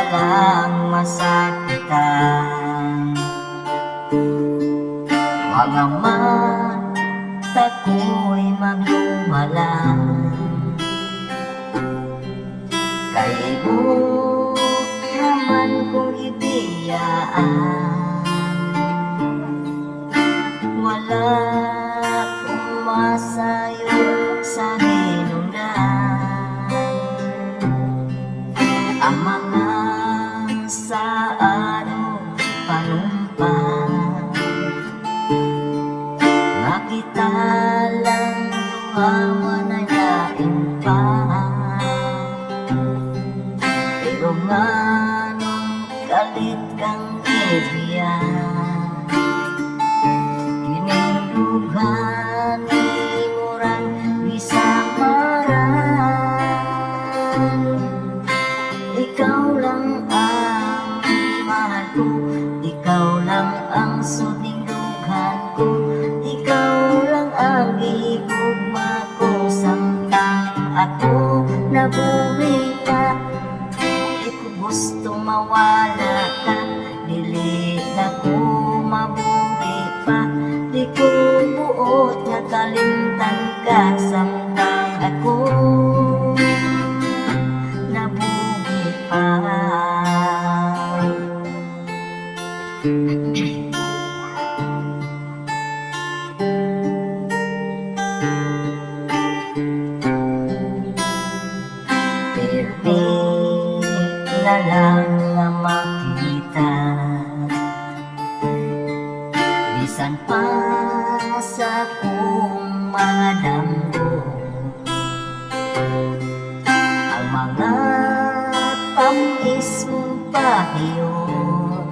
walang masakitan. Mga mata ko'y maglumalang kay mo naman kong ibiyaan. Wala kong masayo sa hinungdan, ang mga sa panumpa. Nakita lang luhawan na yain pa, pero nga nung galit kang ibiyan, kinindughan ni murang bisamaran. Ikaw lang ang mahal ko, ikaw lang ang sunindughan ko, ikaw lang ang igugma ko. Samtang ako nabuhay pa, di ko gustong mawala ka. Dili na ko mabuhay pa, di ko buot nga kalimtan ka. Samtang ako nabuhay pa. Pirmi na lang na makita, bisan pa sa kong mga damgo, ang mga tamis mong pahiyon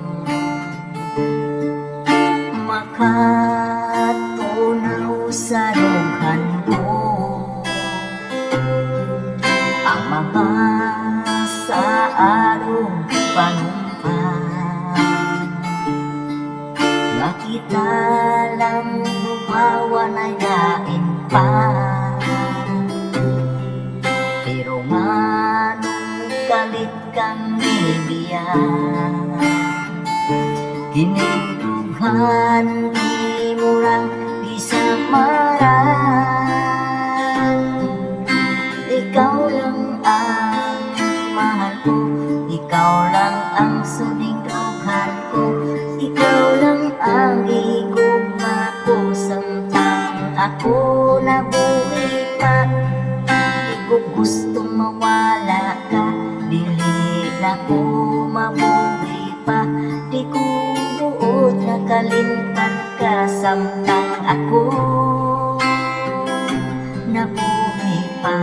makatunaw sa rughan ko. Ang mga sa arong panumpa, nakita lang lumawa na yain pa, pero nga nung galit kang ibiyan, kinindughan di murang bisamaran. Ikaw lang ang mahal ko, ikaw lang ang sunindughan ko, ikaw lang ang igugma ko. Samtang ako nabuhay pa, di ko gustong mawala ka. Dili na ko mabuhay pa, di ko buot na kalimtan ka. Samtang ako nabuhay pa.